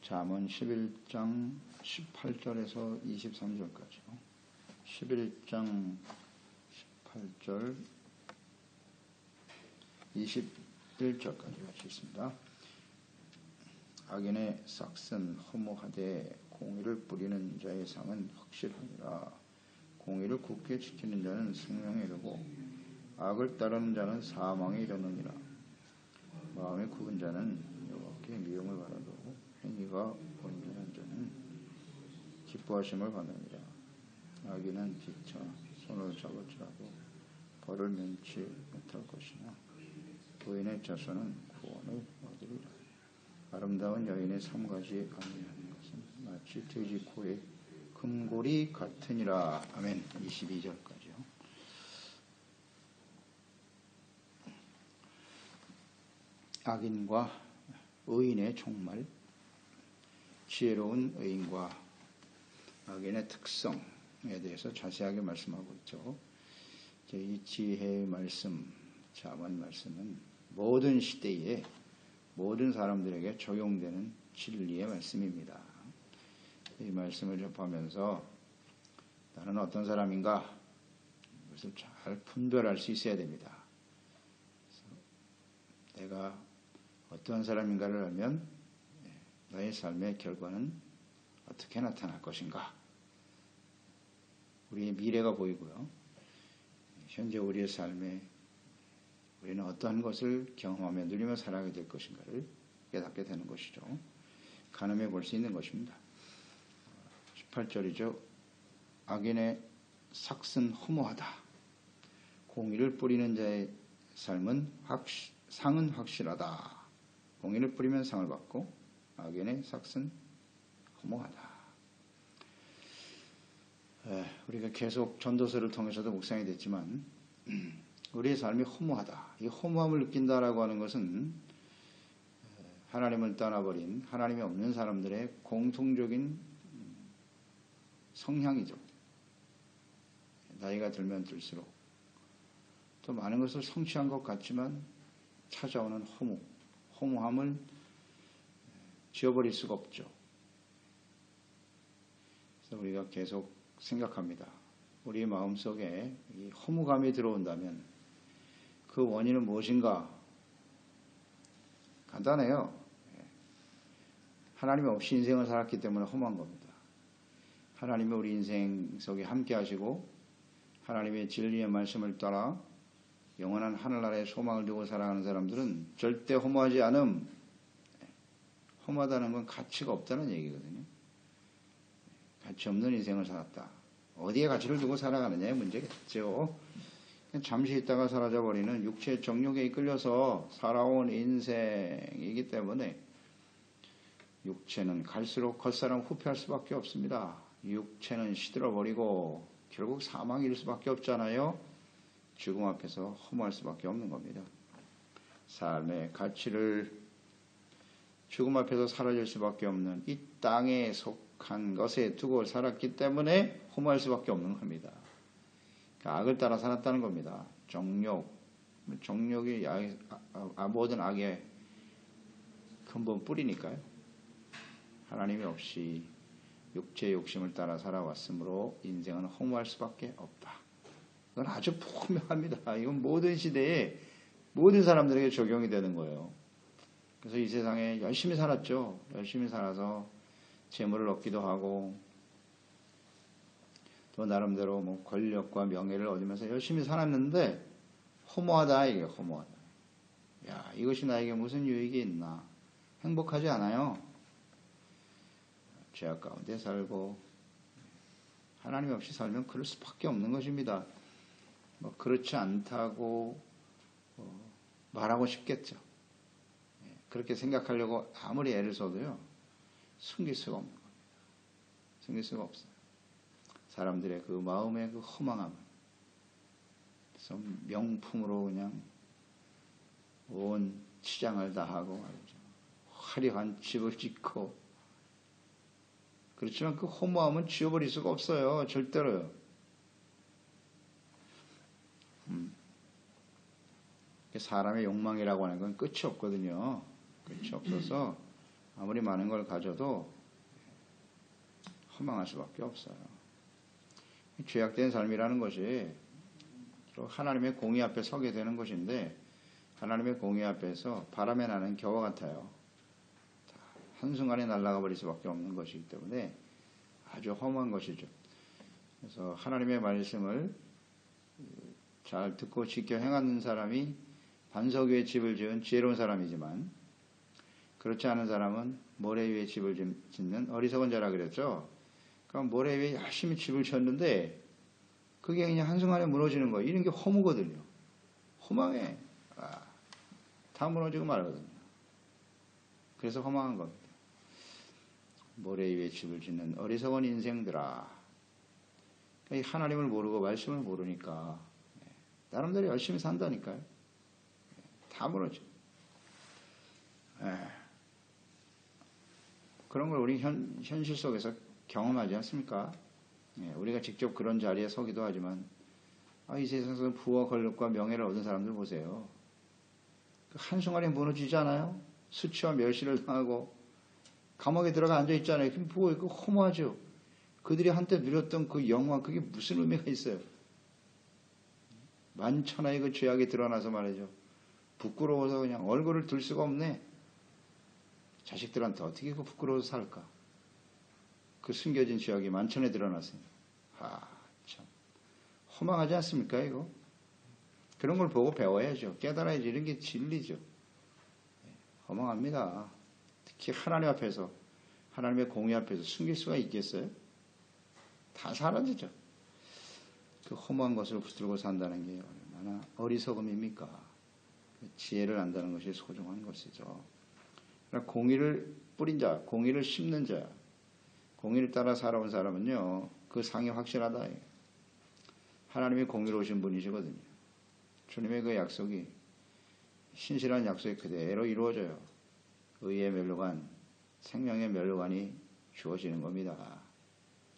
잠언 11장 18절에서 23절까지요. 11장 18절 21절까지 같이 있습니다. 악인의 삭은 허무하되 공의를 뿌리는 자의 상은 확실하니라. 공의를 굳게 지키는 자는 생명에 이르고 악을 따르는 자는 사망에 이르느니라. 마음에 굳은 자는 여호와께 미움을 받아도 행위가 온전한 자는 기뻐하심을 받느니라. 악인은 지쳐 손을 잡을지라도 벌을 면치 못할 것이나 부인의 자손은 구원을 얻으리라. 아름다운 여인의 삼가지 아니하는 것은 마치 돼지 코의 금골이 같으니라. 아멘. 22절까지요. 악인과 의인의 종말, 지혜로운 의인과 악인의 특성에 대해서 자세하게 말씀하고 있죠. 이 지혜의 말씀, 잠언 말씀은 모든 시대에 모든 사람들에게 적용되는 진리의 말씀입니다. 이 말씀을 접하면서 나는 어떤 사람인가 그것을 잘 분별할 수 있어야 됩니다. 내가 어떤 사람인가를 알면 나의 삶의 결과는 어떻게 나타날 것인가, 우리의 미래가 보이고요. 현재 우리의 삶에 우리는 어떠한 것을 경험하며 누리며 살아가게 될 것인가를 깨닫게 되는 것이죠. 가늠해 볼 수 있는 것입니다. 18절이죠. 악인의 삭은 허무하다. 공의를 뿌리는 자의 삶은 상은 확실하다. 공의를 뿌리면 상을 받고 악인의 삭은 허무하다. 우리가 계속 전도서를 통해서도 묵상이 됐지만 우리의 삶이 허무하다. 이 허무함을 느낀다라고 하는 것은 하나님을 떠나버린 하나님이 없는 사람들의 공통적인 성향이죠. 나이가 들면 들수록 또 많은 것을 성취한 것 같지만 찾아오는 허무함을 지워버릴 수가 없죠. 그래서 우리가 계속 생각합니다. 우리 마음속에 이 허무감이 들어온다면 그 원인은 무엇인가? 간단해요. 하나님이 없이 인생을 살았기 때문에 허무한 겁니다. 하나님이 우리 인생 속에 함께 하시고 하나님의 진리의 말씀을 따라 영원한 하늘나라의 소망을 두고 살아가는 사람들은 절대 허무하지 않음. 허무하다는 건 가치가 없다는 얘기거든요. 가치 없는 인생을 살았다. 어디에 가치를 두고 살아가느냐의 문제겠죠. 잠시 있다가 사라져버리는 육체의 정욕에 이끌려서 살아온 인생이기 때문에 육체는 갈수록 겉사람 후퇴할 수밖에 없습니다. 육체는 시들어버리고 결국 사망이 이를 수밖에 없잖아요. 죽음 앞에서 허무할 수밖에 없는 겁니다. 삶의 가치를 죽음 앞에서 사라질 수밖에 없는 이 땅에 속한 것에 두고 살았기 때문에 허무할 수밖에 없는 겁니다. 악을 따라 살았다는 겁니다. 정욕이 모든 악의 근본 뿌리니까요. 하나님이 없이 육체의 욕심을 따라 살아왔으므로 인생은 허무할 수밖에 없다. 이건 아주 분명합니다. 이건 모든 시대에 모든 사람들에게 적용이 되는 거예요. 그래서 이 세상에 열심히 살았죠. 열심히 살아서 재물을 얻기도 하고 또 나름대로 뭐 권력과 명예를 얻으면서 열심히 살았는데 허무하다. 이게 허무하다. 야, 이것이 나에게 무슨 유익이 있나? 행복하지 않아요. 죄악 가운데 살고 하나님 없이 살면 그럴 수밖에 없는 것입니다. 뭐 그렇지 않다고 말하고 싶겠죠. 그렇게 생각하려고 아무리 애를 써도요, 숨길 수가 없는 겁니다. 숨길 수가 없어요. 사람들의 그 마음의 그 허망함을 그래서 명품으로 그냥 온 치장을 다하고 말이죠. 화려한 집을 짓고 그렇지만 그 허무함은 지워버릴 수가 없어요. 절대로요. 사람의 욕망이라고 하는 건 끝이 없거든요. 끝이 없어서 아무리 많은 걸 가져도 허망할 수밖에 없어요. 죄악된 삶이라는 것이 하나님의 공의 앞에 서게 되는 것인데, 하나님의 공의 앞에서 바람에 나는 겨와 같아요. 한순간에 날아가 버릴 수밖에 없는 것이기 때문에 아주 허무한 것이죠. 그래서 하나님의 말씀을 잘 듣고 지켜 행하는 사람이 반석 위에 집을 지은 지혜로운 사람이지만, 그렇지 않은 사람은 모래 위에 집을 짓는 어리석은 자라 그랬죠. 그러니까 모래 위에 열심히 집을 지었는데 그게 그냥 한순간에 무너지는 거예요. 이런 게 허무거든요. 허망해. 다 무너지고 말거든요. 그래서 허망한 겁니다. 모래 위에 집을 짓는 어리석은 인생들아. 그러니까 하나님을 모르고 말씀을 모르니까 나름대로 열심히 산다니까요. 다 무너져. 그런 걸 우리 현실 속에서 경험하지 않습니까? 우리가 직접 그런 자리에 서기도 하지만, 이 세상에서 부와 권력과 명예를 얻은 사람들 보세요. 한순간에 무너지지 않아요? 수치와 멸시를 당하고 감옥에 들어가 앉아 있잖아요. 그럼 보고 있고 허무하죠. 그들이 한때 누렸던 그 영광, 그게 무슨 의미가 있어요? 만천하의 그 죄악이 드러나서 말이죠. 부끄러워서 그냥 얼굴을 들 수가 없네. 자식들한테 어떻게 그 부끄러워서 살까? 그 숨겨진 죄악이 만천에 드러났어요. 참 허망하지 않습니까 이거? 그런 걸 보고 배워야죠. 깨달아야지. 이런 게 진리죠. 허망합니다. 특히 하나님 앞에서, 하나님의 공의 앞에서 숨길 수가 있겠어요? 다 사라지죠. 그 허무한 것을 붙들고 산다는 게 얼마나 어리석음입니까? 지혜를 안다는 것이 소중한 것이죠. 그러니까 공의를 뿌린 자, 공의를 심는 자, 공의를 따라 살아온 사람은요, 그 상이 확실하다. 하나님이 공의로우신 분이시거든요. 주님의 그 약속이, 신실한 약속이 그대로 이루어져요. 의의 멸류관, 생명의 멸류관이 주어지는 겁니다.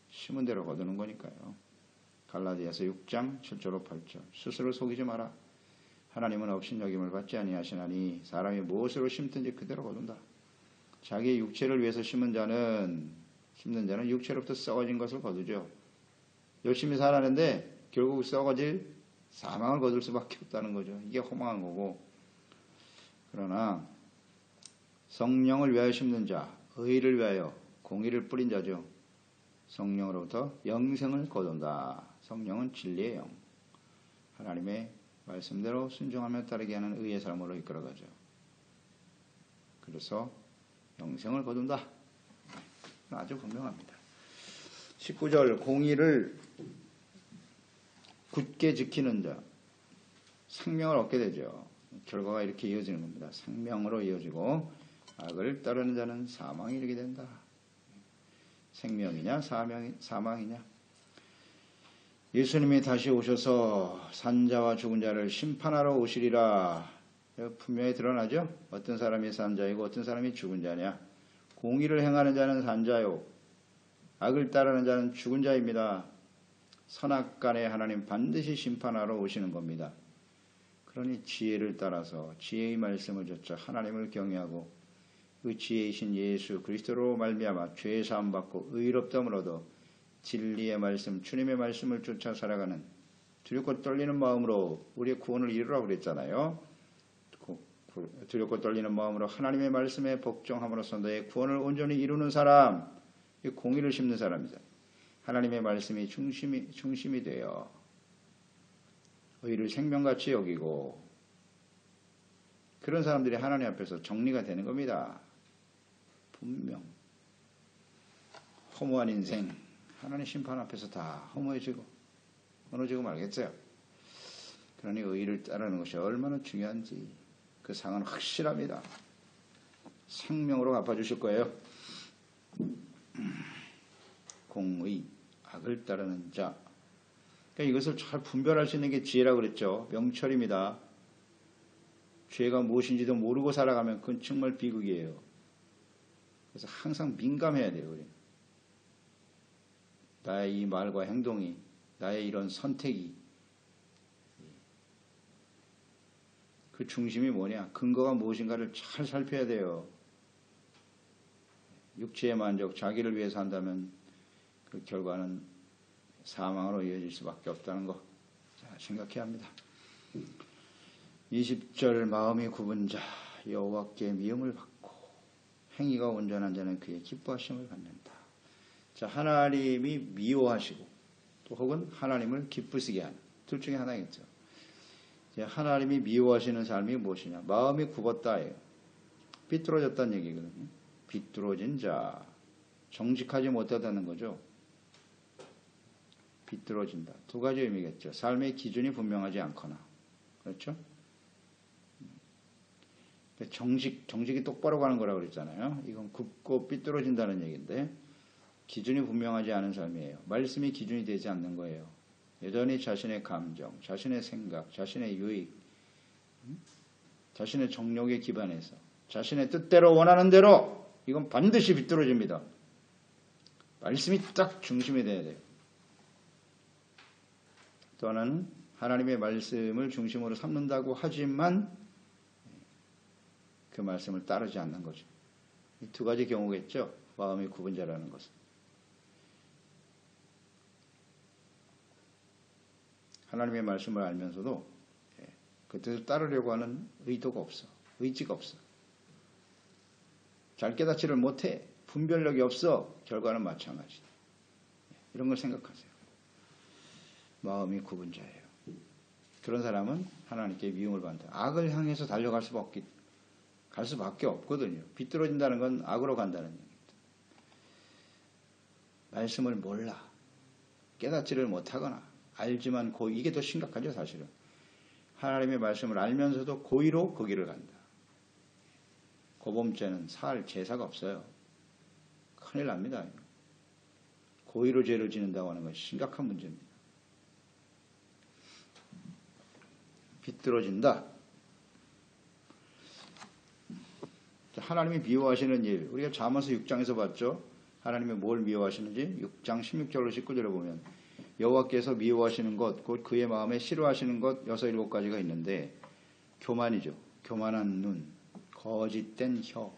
심은 대로 거두는 거니까요. 갈라디아서 6장 7절로 8절. 스스로 속이지 마라. 하나님은 업신여김을 받지 아니하시나니 사람이 무엇으로 심든지 그대로 거둔다. 자기의 육체를 위해서 심는 자는 육체로부터 썩어진 것을 거두죠. 열심히 살았는데 결국 썩어질 사망을 거둘 수밖에 없다는 거죠. 이게 허망한 거고. 그러나 성령을 위하여 심는 자, 의를 위하여 공의를 뿌린 자죠. 성령으로부터 영생을 거둔다. 성령은 진리의 영. 하나님의 말씀대로 순종하며 따르게 하는 의의 삶으로 이끌어가죠. 그래서 영생을 거둔다. 아주 분명합니다. 19절 공의를 굳게 지키는 자 생명을 얻게 되죠. 결과가 이렇게 이어지는 겁니다. 생명으로 이어지고 악을 따르는 자는 사망에 이르게 된다. 생명이냐 사망이냐. 예수님이 다시 오셔서 산자와 죽은 자를 심판하러 오시리라. 분명히 드러나죠. 어떤 사람이 산자이고 어떤 사람이 죽은 자냐. 공의를 행하는 자는 산자요 악을 따르는 자는 죽은 자입니다. 선악간에 하나님 반드시 심판하러 오시는 겁니다. 그러니 지혜를 따라서 지혜의 말씀을 좇아 하나님을 경외하고 그 지혜이신 예수 그리스도로 말미암아 죄 사함 받고 의롭다함을 얻어 진리의 말씀 주님의 말씀을 쫓아 살아가는 두렵고 떨리는 마음으로 우리의 구원을 이루라고 그랬잖아요. 두렵고 떨리는 마음으로 하나님의 말씀에 복종함으로써 너의 구원을 온전히 이루는 사람, 이 공의를 심는 사람이죠. 하나님의 말씀이 중심이 되어 의를 생명같이 여기고 그런 사람들이 하나님 앞에서 정리가 되는 겁니다. 분명 허무한 인생 하나님 심판 앞에서 다 허무해지고 무너지고 말겠어요. 그러니 의를 따르는 것이 얼마나 중요한지 그 상은 확실합니다. 생명으로 갚아주실 거예요. 공의, 악을 따르는 자. 그러니까 이것을 잘 분별할 수 있는 게 지혜라고 그랬죠. 명철입니다. 죄가 무엇인지도 모르고 살아가면 그건 정말 비극이에요. 그래서 항상 민감해야 돼요. 우리. 나의 이 말과 행동이, 나의 이런 선택이 그 중심이 뭐냐, 근거가 무엇인가를 잘 살펴야 돼요. 육체의 만족, 자기를 위해서 한다면 그 결과는 사망으로 이어질 수밖에 없다는 거 생각해야 합니다. 20절 마음이 굽은 자 여호와께 미움을 받고 행위가 온전한 자는 그의 기뻐하심을 받는다. 자, 하나님이 미워하시고 또 혹은 하나님을 기쁘시게 하는 둘 중에 하나겠죠. 하나님이 미워하시는 삶이 무엇이냐? 마음이 굽었다예요. 비뚤어졌다는 얘기거든요. 비뚤어진 자, 정직하지 못하다는 거죠. 비뚤어진다. 두 가지 의미겠죠. 삶의 기준이 분명하지 않거나, 그렇죠? 정직이 똑바로 가는 거라고 그랬잖아요. 이건 굽고 삐뚤어진다는 얘기인데 기준이 분명하지 않은 삶이에요. 말씀이 기준이 되지 않는 거예요. 여전히 자신의 감정, 자신의 생각, 자신의 유익, 자신의 정욕에 기반해서 자신의 뜻대로 원하는 대로 이건 반드시 비뚤어집니다. 말씀이 딱 중심이 돼야 돼요. 또 하나는 하나님의 말씀을 중심으로 삼는다고 하지만 그 말씀을 따르지 않는 거죠. 이 두 가지 경우겠죠. 마음이 굽은 자라는 것은. 하나님의 말씀을 알면서도 그 뜻을 따르려고 하는 의도가 없어. 의지가 없어. 잘 깨닫지를 못해. 분별력이 없어. 결과는 마찬가지다. 이런 걸 생각하세요. 마음이 굽은 자예요. 그런 사람은 하나님께 미움을 받는다. 악을 향해서 달려갈 갈 수밖에 없거든요. 비뚤어진다는 건 악으로 간다는 얘기입니다. 말씀을 몰라. 깨닫지를 못하거나 알지만 이게 더 심각하죠, 사실은. 하나님의 말씀을 알면서도 고의로 그 길을 간다. 고범죄는 살 제사가 없어요. 큰일 납니다. 고의로 죄를 지는다고 하는 것이 심각한 문제입니다. 비뚤어진다. 하나님이 미워하시는 일, 우리가 잠언서 6장에서 봤죠. 하나님이 뭘 미워하시는지 6장 16절로 19절에 보면 여호와께서 미워하시는 것, 곧 그의 마음에 싫어하시는 것 6, 7가지가 있는데 교만이죠. 교만한 눈, 거짓된 혀,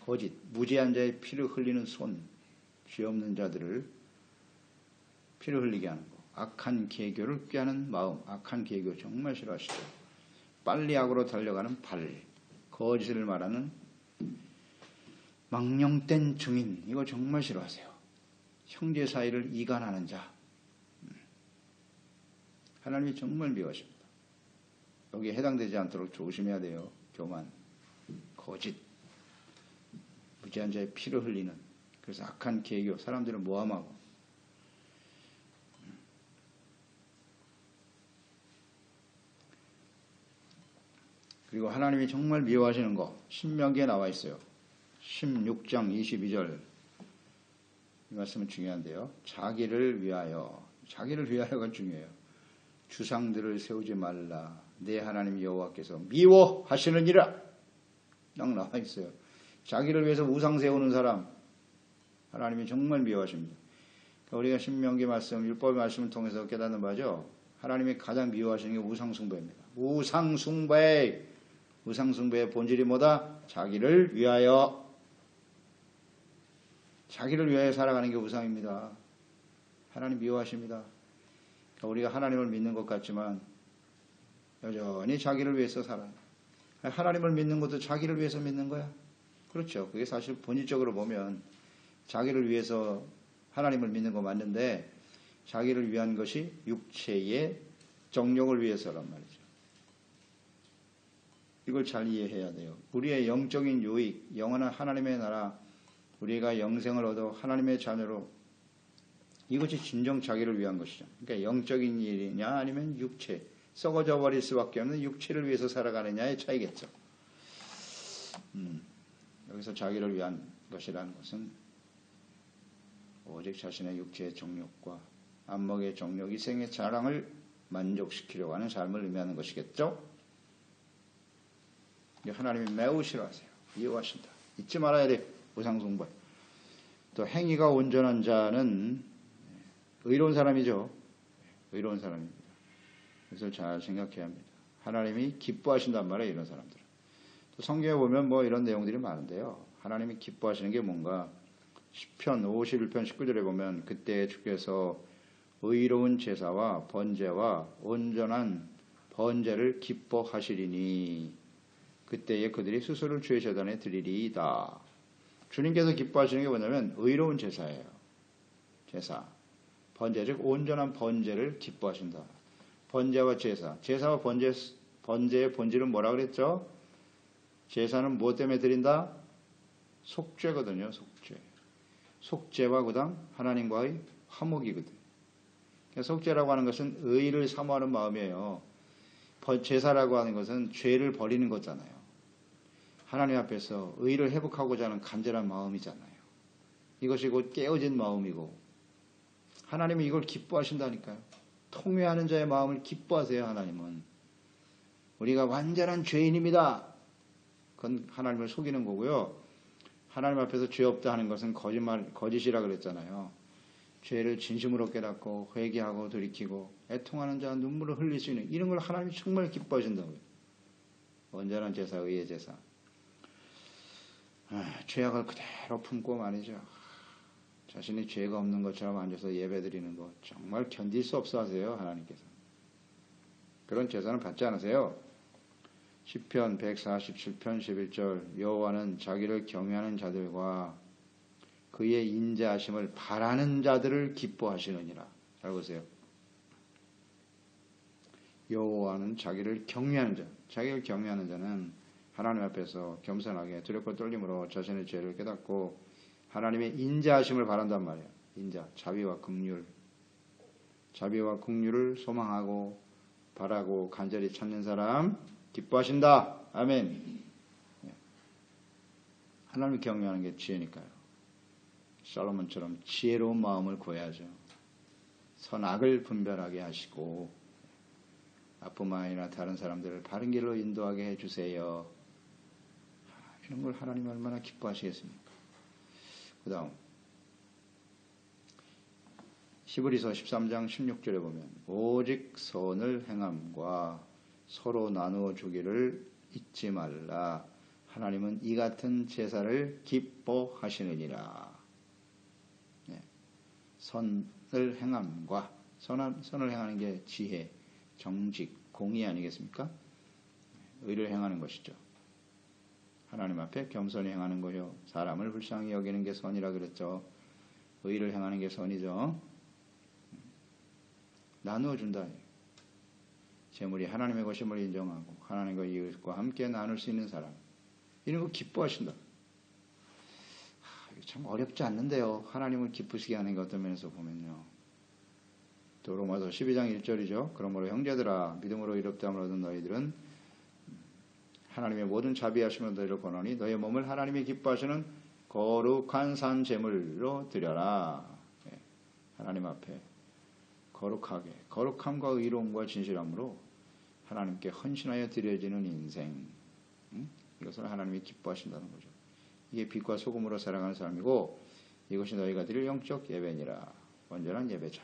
거짓, 무지한 자의 피를 흘리는 손, 죄 없는 자들을 피를 흘리게 하는 것, 악한 계교를 꾀하는 마음, 악한 계교 정말 싫어하시죠. 빨리 악으로 달려가는 발, 거짓을 말하는 망령된 증인, 이거 정말 싫어하세요. 형제 사이를 이간하는 자, 하나님이 정말 미워하십니다. 여기에 해당되지 않도록 조심해야 돼요. 교만, 거짓, 무지한 자의 피를 흘리는, 그래서 악한 계교, 사람들을 모함하고, 그리고 하나님이 정말 미워하시는 거 신명기에 나와 있어요. 16장 22절 이 말씀은 중요한데요. 자기를 위하여가 중요해요. 주상들을 세우지 말라. 내 하나님 여호와께서 미워하시느니라. 딱 나와 있어요. 자기를 위해서 우상 세우는 사람 하나님이 정말 미워하십니다. 그러니까 우리가 신명기 말씀, 율법의 말씀을 통해서 깨닫는 바죠. 하나님이 가장 미워하시는 게 우상숭배입니다. 우상숭배의 본질이 뭐다? 자기를 위하여 살아가는 게 우상입니다. 하나님 미워하십니다. 그러니까 우리가 하나님을 믿는 것 같지만 여전히 자기를 위해서 살아요. 하나님을 믿는 것도 자기를 위해서 믿는 거야. 그렇죠. 그게 사실 본질적으로 보면 자기를 위해서 하나님을 믿는 거 맞는데 자기를 위한 것이 육체의 정욕을 위해서란 말이죠. 이걸 잘 이해해야 돼요. 우리의 영적인 유익, 영원한 하나님의 나라, 우리가 영생을 얻어 하나님의 자녀로, 이것이 진정 자기를 위한 것이죠. 그러니까 영적인 일이냐 아니면 육체, 썩어져 버릴 수밖에 없는 육체를 위해서 살아가느냐의 차이겠죠. 여기서 자기를 위한 것이라는 것은 오직 자신의 육체의 정욕과 안목의 정욕, 이생의 자랑을 만족시키려고 하는 삶을 의미하는 것이겠죠. 하나님이 매우 싫어하세요. 미워하신다. 잊지 말아야 돼. 우상숭배. 또 행위가 온전한 자는 의로운 사람이죠. 의로운 사람입니다. 그래서 잘 생각해야 합니다. 하나님이 기뻐하신단 말이에요. 이런 사람들은. 또 성경에 보면 이런 내용들이 많은데요. 하나님이 기뻐하시는 게 뭔가? 시편 51편 19절에 보면 그때 주께서 의로운 제사와 번제와 온전한 번제를 기뻐하시리니 그때에 그들이 스스로를 주의 제단에 드리리이다. 주님께서 기뻐하시는 게 뭐냐면 의로운 제사예요. 제사. 번제, 즉 온전한 번제를 기뻐하신다. 번제와 제사. 제사와 번제의 본질은 뭐라 그랬죠? 제사는 무엇 때문에 드린다? 속죄거든요. 속죄. 속죄와 그다음 하나님과의 화목이거든. 속죄라고 하는 것은 의를 사모하는 마음이에요. 제사라고 하는 것은 죄를 버리는 거잖아요. 하나님 앞에서 의를 회복하고자 하는 간절한 마음이잖아요. 이것이 곧 깨어진 마음이고 하나님은 이걸 기뻐하신다니까요. 통회하는 자의 마음을 기뻐하세요. 하나님은. 우리가 완전한 죄인입니다. 그건 하나님을 속이는 거고요. 하나님 앞에서 죄 없다 하는 것은 거짓이라 그랬잖아요. 죄를 진심으로 깨닫고 회개하고 돌이키고 애통하는 자 눈물을 흘릴 수 있는 이런 걸 하나님이 정말 기뻐하신다고요. 온전한 제사, 의의 제사. 죄악을 그대로 품고 말이죠. 자신이 죄가 없는 것처럼 앉아서 예배드리는 것 정말 견딜 수 없어 하세요. 하나님께서. 그런 제사는 받지 않으세요. 시편 147편 11절 여호와는 자기를 경외하는 자들과 그의 인자하심을 바라는 자들을 기뻐하시느니라. 잘 보세요. 여호와는 자기를 경외하는 자. 자기를 경외하는 자는 하나님 앞에서 겸손하게 두렵고 떨림으로 자신의 죄를 깨닫고 하나님의 인자하심을 바란단 말이에요. 인자, 자비와 긍휼. 자비와 긍휼을 소망하고 바라고 간절히 찾는 사람 기뻐하신다. 아멘. 하나님을 경외하는 게 지혜니까요. 솔로몬처럼 지혜로운 마음을 구해야죠. 선악을 분별하게 하시고 아뿐만 아니라 다른 사람들을 바른 길로 인도하게 해주세요. 이런 걸 하나님 얼마나 기뻐하시겠습니까? 그 다음 히브리서 13장 16절에 보면 오직 선을 행함과 서로 나누어 주기를 잊지 말라. 하나님은 이 같은 제사를 기뻐하시느니라. 선을 행함과 선을 행하는 게 지혜, 정직, 공의 아니겠습니까? 의를 행하는 것이죠. 하나님 앞에 겸손히 행하는 거요. 사람을 불쌍히 여기는 게 선이라 그랬죠. 의를 행하는 게 선이죠. 나누어 준다. 재물이 하나님의 것임을 인정하고 하나님과 이웃과 함께 나눌 수 있는 사람. 이런 거 기뻐하신다. 참 어렵지 않는데요. 하나님을 기쁘시게 하는 게 어떤 면에서 보면요. 또 로마서 12장 1절이죠. 그러므로 형제들아 믿음으로 이롭다함을 얻은 너희들은 하나님의 모든 자비하심을 너희를 권하니 너희 몸을 하나님이 기뻐하시는 거룩한 산 제물로 드려라. 하나님 앞에 거룩하게 거룩함과 의로움과 진실함으로 하나님께 헌신하여 드려지는 인생. 이것을 하나님이 기뻐하신다는 거죠. 이게 빛과 소금으로 살아가는 사람이고 이것이 너희가 드릴 영적 예배니라. 온전한 예배자.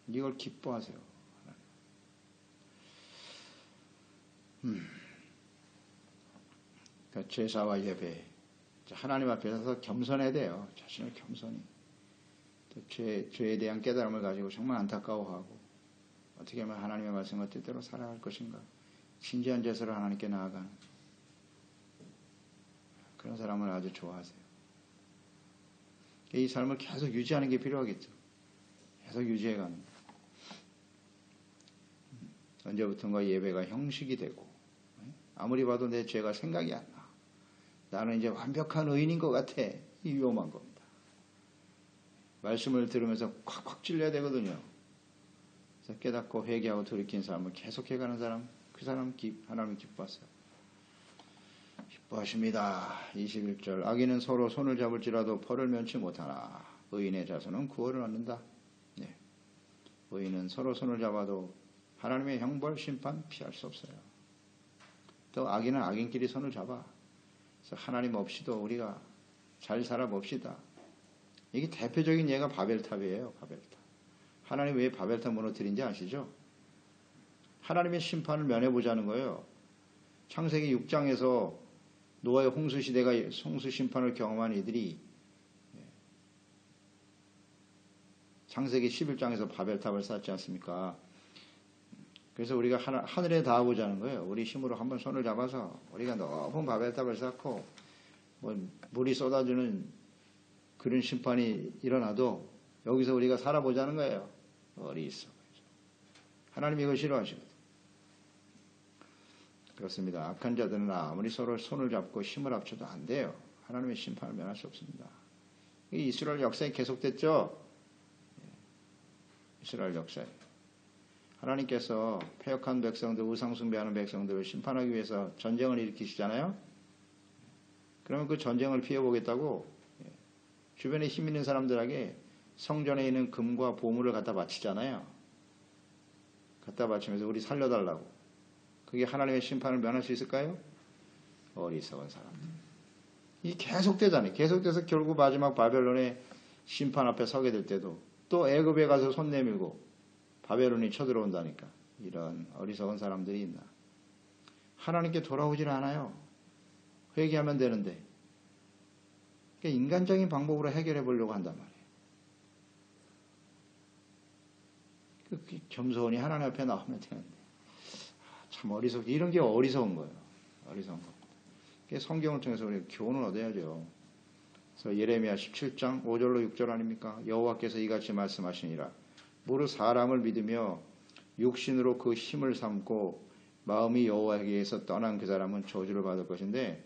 이걸 기뻐하세요. 그러니까 제사와 예배. 하나님 앞에 서서 겸손해야 돼요. 자신을 겸손히. 또 죄에 대한 깨달음을 가지고 정말 안타까워하고 어떻게 하면 하나님의 말씀과 뜻대로 살아갈 것인가. 진지한 제사를 하나님께 나아가는 그런 사람을 아주 좋아하세요. 이 삶을 계속 유지하는 게 필요하겠죠. 계속 유지해가는 거예요. 언제부턴가 예배가 형식이 되고 아무리 봐도 내 죄가 생각이 안 나. 나는 이제 완벽한 의인인 것 같아. 이 위험한 겁니다. 말씀을 들으면서 콱콱 찔려야 되거든요. 그래서 깨닫고 회개하고 돌이킨 사람을 계속해가는 사람, 그 사람 하나님 기뻐하세요. 기뻐하십니다. 21절 악인은 서로 손을 잡을지라도 벌을 면치 못하나 의인의 자손은 구원을 얻는다. 네. 의인은 서로 손을 잡아도 하나님의 형벌 심판 피할 수 없어요. 또 악인은 악인끼리 손을 잡아. 그래서 하나님 없이도 우리가 잘 살아봅시다. 이게 대표적인 예가 바벨탑이에요. 바벨탑. 하나님 왜 바벨탑 무너뜨린지 아시죠? 하나님의 심판을 면해보자는 거예요. 창세기 6장에서 노아의 홍수 시대가 홍수 심판을 경험한 이들이 창세기 11장에서 바벨탑을 쌓지 않습니까? 그래서 우리가 하늘에 닿아보자는 거예요. 우리 힘으로 한번 손을 잡아서 우리가 높은 바벨탑을 쌓고 물이 쏟아주는 그런 심판이 일어나도 여기서 우리가 살아보자는 거예요. 어리석어요. 하나님이 이거 싫어하시거든. 그렇습니다. 악한 자들은 아무리 서로 손을 잡고 힘을 합쳐도 안 돼요. 하나님의 심판을 면할 수 없습니다. 이 이스라엘 역사에 계속됐죠. 이스라엘 역사에 하나님께서 패역한 백성들, 우상숭배하는 백성들을 심판하기 위해서 전쟁을 일으키시잖아요. 그러면 그 전쟁을 피해보겠다고 주변에 힘 있는 사람들에게 성전에 있는 금과 보물을 갖다 바치잖아요. 갖다 바치면서 우리 살려달라고. 그게 하나님의 심판을 면할 수 있을까요? 어리석은 사람들. 이 계속되잖아요. 계속돼서 결국 마지막 바벨론의 심판 앞에 서게 될 때도 또 애굽에 가서 손 내밀고 바벨론이 쳐들어온다니까. 이런 어리석은 사람들이 있나. 하나님께 돌아오질 않아요. 회개하면 되는데. 그러니까 인간적인 방법으로 해결해 보려고 한단 말이에요. 겸손히 하나님 앞에 나오면 되는데. 참 이런 게 어리석은 거예요. 어리석은 거. 성경을 통해서 우리가 교훈을 얻어야죠. 그래서 예레미야 17장 5절로 6절 아닙니까? 여호와께서 이같이 말씀하시니라. 무릇 사람을 믿으며 육신으로 그 힘을 삼고 마음이 여호와에게서 떠난 그 사람은 저주를 받을 것인데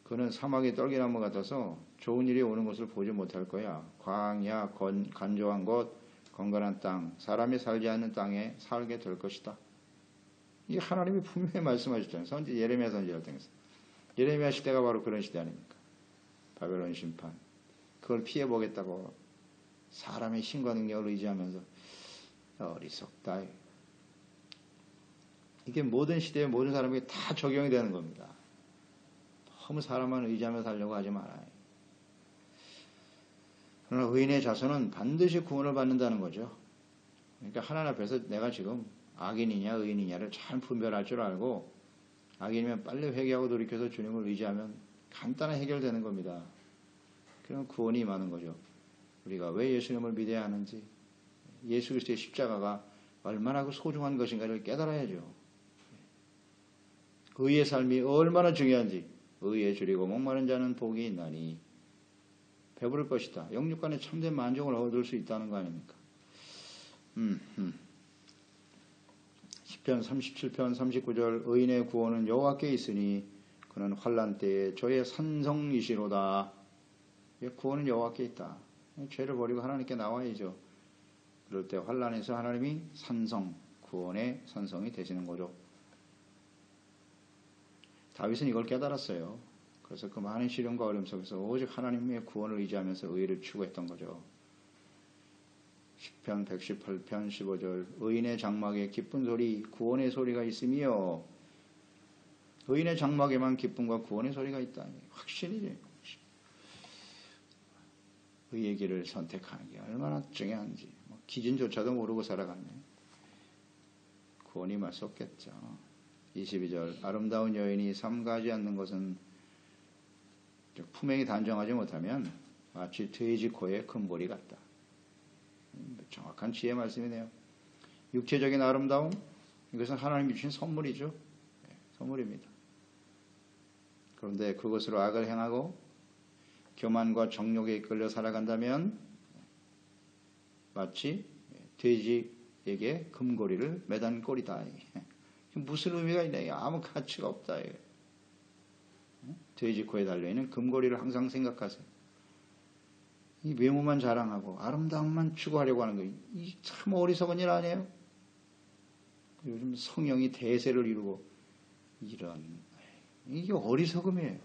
그는 사막의 떨기나무 같아서 좋은 일이 오는 것을 보지 못할 거야. 광야, 간조한 곳, 건건한 땅, 사람이 살지 않는 땅에 살게 될 것이다. 이 하나님이 분명히 말씀하셨잖아요. 예레미야 선지자를 통해서. 예레미야 시대가 바로 그런 시대 아닙니까? 바벨론 심판. 그걸 피해보겠다고 사람의 힘과 능력을 의지하면서 어리석다. 이게 모든 시대에 모든 사람에게 다 적용이 되는 겁니다. 너무 사람만 의지하며 살려고 하지 말아요. 그러나 의인의 자손은 반드시 구원을 받는다는 거죠. 그러니까 하나님 앞에서 내가 지금 악인이냐 의인이냐를 잘 분별할 줄 알고 악인이면 빨리 회개하고 돌이켜서 주님을 의지하면 간단하게 해결되는 겁니다. 그럼 구원이 임하는 거죠. 우리가 왜 예수님을 믿어야 하는지 예수 그리스도의 십자가가 얼마나 소중한 것인가를 깨달아야죠. 의의 삶이 얼마나 중요한지 의에 줄이고 목마른 자는 복이 있나니 배부를 것이다. 영육간에 참된 만족을 얻을 수 있다는 거 아닙니까? 10편 37편 39절 의인의 구원은 여호와께 있으니 그는 환난 때에 저의 산성이시로다. 구원은 여호와께 있다. 죄를 버리고 하나님께 나와야죠. 그럴 때 환난에서 하나님이 산성, 구원의 산성이 되시는 거죠. 다윗은 이걸 깨달았어요. 그래서 그 많은 시련과 어려움 속에서 오직 하나님의 구원을 의지하면서 의를 추구했던 거죠. 10편 118편 15절 의인의 장막에 기쁜 소리 구원의 소리가 있으며 의인의 장막에만 기쁨과 구원의 소리가 있다니 확신이지. 의의 길을 선택하는 게 얼마나 중요한지 기준조차도 모르고 살아갔네. 구원이 말 수 없겠죠. 22절 아름다운 여인이 삼가하지 않는 것은 품행이 단정하지 못하면 마치 돼지 코의 금고리 같다. 정확한 지혜 말씀이네요. 육체적인 아름다움 이것은 하나님이 주신 선물이죠. 선물입니다. 그런데 그것으로 악을 행하고 교만과 정욕에 이끌려 살아간다면 마치 돼지에게 금고리를 매단 꼴이다. 무슨 의미가 있냐? 아무 가치가 없다. 돼지 코에 달려있는 금고리를 항상 생각하세요. 이 외모만 자랑하고 아름다움만 추구하려고 하는 거, 이 참 어리석은 일 아니에요? 요즘 성령이 대세를 이루고 이게 어리석음이에요.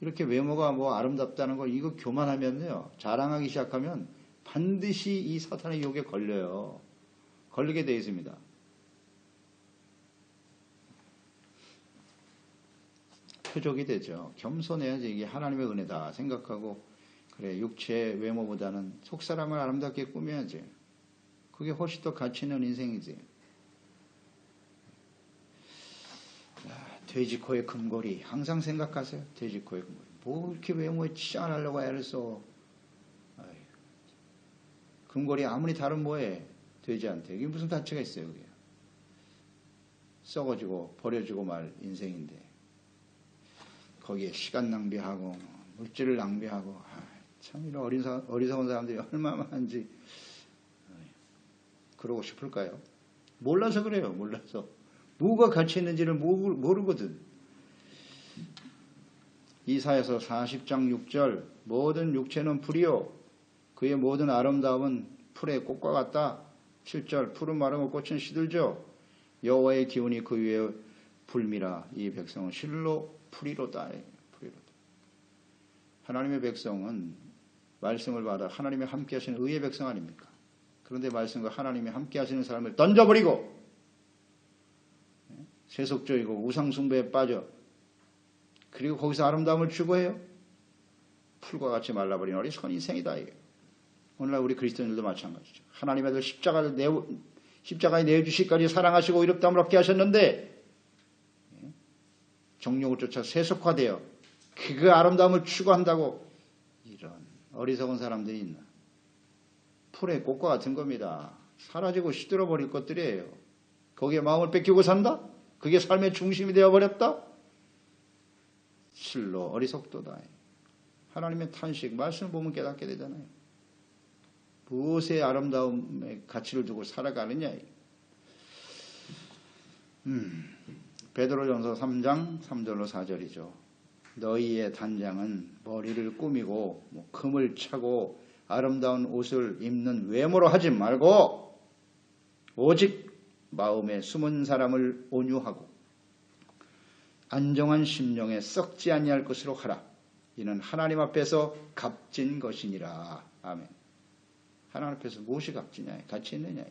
이렇게 외모가 아름답다는 걸 이거 교만하면요, 자랑하기 시작하면 반드시 이 사탄의 유혹에 걸려요. 걸리게 되어 있습니다. 표적이 되죠. 겸손해야지 이게 하나님의 은혜다 생각하고 그래 육체의 외모보다는 속사람을 아름답게 꾸며야지. 그게 훨씬 더 가치 있는 인생이지. 돼지코의 금고리 항상 생각하세요. 돼지코의 금고리. 뭐 이렇게 외모에 치장을 하려고 애를 써. 금고리 아무리 다른 뭐에 돼지한테 이게 무슨 가치가 있어요. 그게. 썩어지고 버려지고 말 인생인데 거기에 시간 낭비하고 물질을 낭비하고 참 이런 어리석은 사람들이 얼마나 많은지 그러고 싶을까요? 몰라서 그래요. 몰라서. 뭐가 가치 있는지를 모르거든. 이사야서 40장 6절 모든 육체는 풀이요 그의 모든 아름다움은 풀의 꽃과 같다. 7절 푸른 마른 꽃은 시들죠. 여호와의 기운이 그 위에 불미라. 이 백성은 실로 풀이로다. 하나님의 백성은 말씀을 받아 하나님의 함께 하시는 의의 백성 아닙니까? 그런데 말씀과 하나님이 함께 하시는 사람을 던져버리고 세속적이고 우상숭배에 빠져 그리고 거기서 아름다움을 추구해요. 풀과 같이 말라버린 어리석은 인생이다. 오늘날 우리 그리스도인들도 마찬가지죠. 하나님의 아들 십자가에 내어주시기까지 사랑하시고 의롭다함을 얻게 하셨는데 정욕을 쫓아 세속화되어 그 아름다움을 추구한다고 이런 어리석은 사람들이 있나. 풀의 꽃과 같은 겁니다. 사라지고 시들어버릴 것들이에요. 거기에 마음을 뺏기고 산다? 그게 삶의 중심이 되어버렸다? 실로 어리석도다. 하나님의 탄식, 말씀을 보면 깨닫게 되잖아요. 무엇의 아름다움의 가치를 두고 살아가느냐. 베드로전서 3장 3절로 4절이죠. 너희의 단장은 머리를 꾸미고 금을 차고 아름다운 옷을 입는 외모로 하지 말고 오직 마음에 숨은 사람을 온유하고 안정한 심령에 썩지 아니할 것으로 하라. 이는 하나님 앞에서 값진 것이니라. 아멘. 하나님 앞에서 무엇이 값지냐, 가치 있느냐.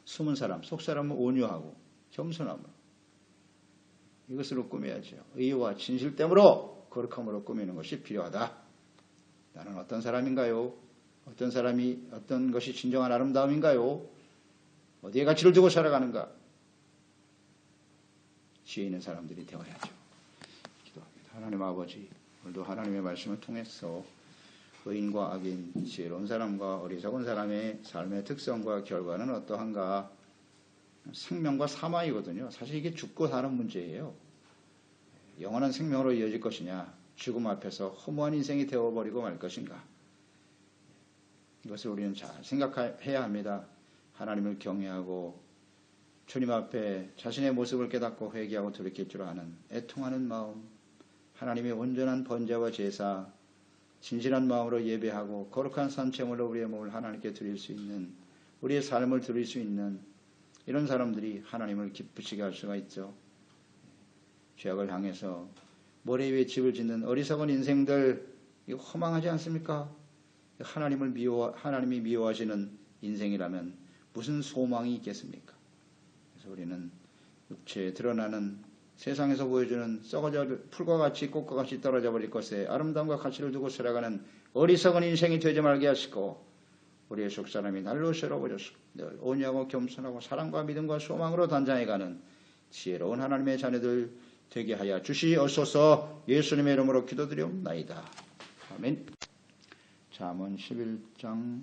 숨은 사람, 속 사람은 온유하고 겸손함으로 이것으로 꾸며야죠. 의와 진실됨으로 거룩함으로 꾸미는 것이 필요하다. 나는 어떤 사람인가요? 어떤 사람이 어떤 것이 진정한 아름다움인가요? 어디에 가치를 두고 살아가는가? 지혜 있는 사람들이 되어야죠. 기도합니다. 하나님 아버지, 오늘도 하나님의 말씀을 통해서 의인과 악인, 지혜로운 사람과 어리석은 사람의 삶의 특성과 결과는 어떠한가? 생명과 사망이거든요. 사실 이게 죽고 사는 문제예요. 영원한 생명으로 이어질 것이냐, 죽음 앞에서 허무한 인생이 되어버리고 말 것인가. 이것을 우리는 잘 생각해야 합니다. 하나님을 경외하고 주님 앞에 자신의 모습을 깨닫고 회개하고 돌이킬 줄 아는 애통하는 마음, 하나님의 온전한 번제와 제사, 진실한 마음으로 예배하고 거룩한 산채물로 우리의 몸을 하나님께 드릴 수 있는, 우리의 삶을 드릴 수 있는 이런 사람들이 하나님을 기쁘시게 할 수가 있죠. 죄악을 향해서 모래 위에 집을 짓는 어리석은 인생들, 이거 허망하지 않습니까? 하나님이 미워하시는 인생이라면 무슨 소망이 있겠습니까? 그래서 우리는 육체에 드러나는 세상에서 보여주는 썩어져 풀과 같이 꽃과 같이 떨어져 버릴 것에 아름다움과 가치를 두고 살아가는 어리석은 인생이 되지 말게 하시고 우리의 속사람이 날로 새로워져서 늘 온유하고 겸손하고 사랑과 믿음과 소망으로 단장해가는 지혜로운 하나님의 자녀들 되게 하여 주시옵소서. 예수님의 이름으로 기도드리옵나이다. 아멘. 잠언 11장